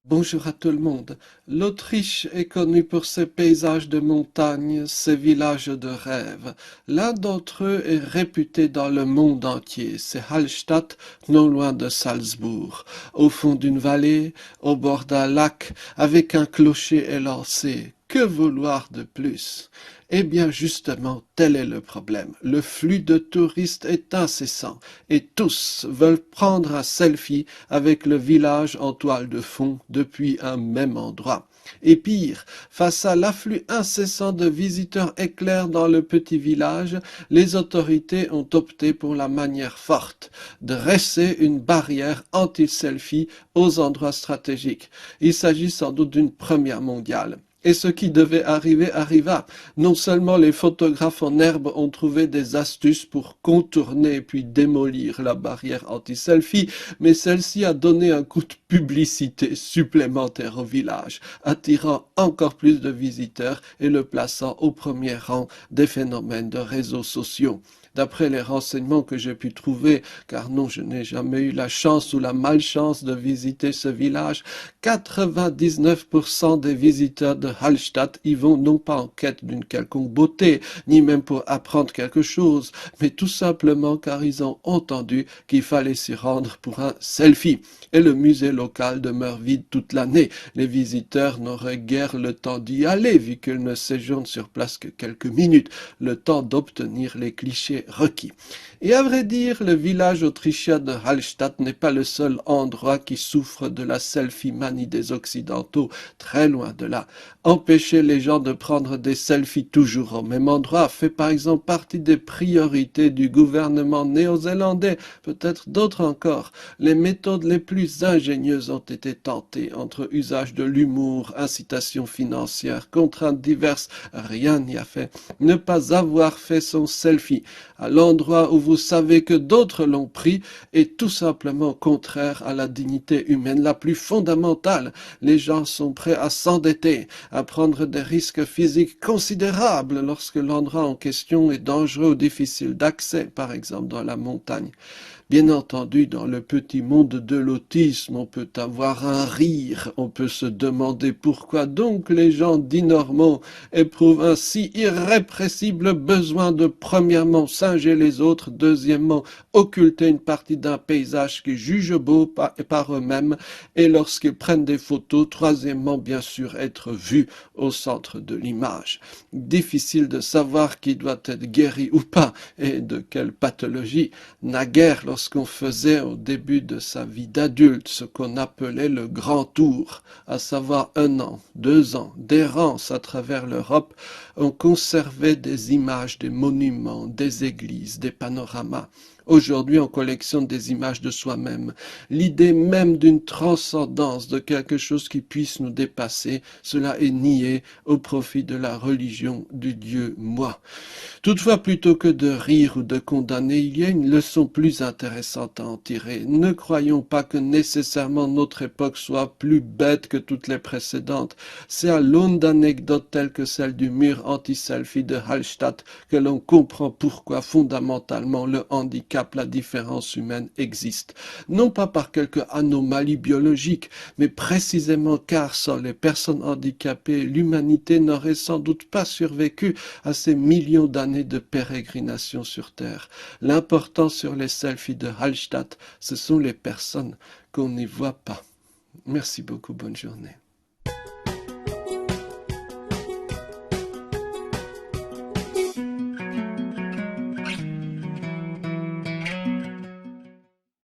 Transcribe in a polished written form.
Bonjour à tout le monde. L'Autriche est connue pour ses paysages de montagne, ses villages de rêve. L'un d'entre eux est réputé dans le monde entier. C'est Hallstatt, non loin de Salzbourg, au fond d'une vallée, au bord d'un lac, avec un clocher élancé. Que vouloir de plus? Eh bien justement, tel est le problème. Le flux de touristes est incessant et tous veulent prendre un selfie avec le village en toile de fond depuis un même endroit. Et pire, face à l'afflux incessant de visiteurs éclairs dans le petit village, les autorités ont opté pour la manière forte, dresser une barrière anti-selfie aux endroits stratégiques. Il s'agit sans doute d'une première mondiale. Et ce qui devait arriver arriva. Non seulement les photographes en herbe ont trouvé des astuces pour contourner puis démolir la barrière anti-selfie, mais celle-ci a donné un coup de publicité supplémentaire au village, attirant encore plus de visiteurs et le plaçant au premier rang des phénomènes de réseaux sociaux. D'après les renseignements que j'ai pu trouver, car non, je n'ai jamais eu la chance ou la malchance de visiter ce village, 99% des visiteurs de Hallstatt y vont non pas en quête d'une quelconque beauté, ni même pour apprendre quelque chose, mais tout simplement car ils ont entendu qu'il fallait s'y rendre pour un selfie. Et le musée local demeure vide toute l'année. Les visiteurs n'auraient guère le temps d'y aller, vu qu'ils ne séjournent sur place que quelques minutes, le temps d'obtenir les clichés requis. Et à vrai dire, le village autrichien de Hallstatt n'est pas le seul endroit qui souffre de la selfie-manie des Occidentaux, très loin de là. Empêcher les gens de prendre des selfies toujours au même endroit fait par exemple partie des priorités du gouvernement néo-zélandais, peut-être d'autres encore. Les méthodes les plus ingénieuses ont été tentées, entre usage de l'humour, incitation financière, contraintes diverses, rien n'y a fait. Ne pas avoir fait son selfie à l'endroit où vous savez que d'autres l'ont pris est tout simplement contraire à la dignité humaine la plus fondamentale. Les gens sont prêts à s'endetter, à prendre des risques physiques considérables lorsque l'endroit en question est dangereux ou difficile d'accès, par exemple dans la montagne. Bien entendu, dans le petit monde de l'autisme, on peut avoir un rire, on peut se demander pourquoi donc les gens dits normaux éprouvent un si irrépressible besoin de premièrement singer les autres, deuxièmement occulter une partie d'un paysage qu'ils jugent beau par eux-mêmes, et lorsqu'ils prennent des photos, troisièmement bien sûr être vus au centre de l'image. Difficile de savoir qui doit être guéri ou pas, et de quelle pathologie. Naguère, lorsqu'on faisait au début de sa vie d'adulte ce qu'on appelait le grand tour, à savoir 1 an, 2 ans, d'errance à travers l'Europe, on conservait des images, des monuments, des églises, des panoramas. Aujourd'hui, on collectionne des images de soi-même. L'idée même d'une transcendance, de quelque chose qui puisse nous dépasser, cela est nié au profit de la religion du Dieu moi. Toutefois, plutôt que de rire ou de condamner, il y a une leçon plus intéressante à en tirer. Ne croyons pas que nécessairement notre époque soit plus bête que toutes les précédentes. C'est à l'aune d'anecdotes telles que celle du mur anti-selfie de Hallstatt que l'on comprend pourquoi fondamentalement le handicap, la différence humaine existe. Non pas par quelque anomalie biologique, mais précisément car sans les personnes handicapées, l'humanité n'aurait sans doute pas survécu à ces millions d'années de pérégrination sur Terre. L'important sur les selfies de Hallstatt, ce sont les personnes qu'on n'y voit pas. Merci beaucoup, bonne journée.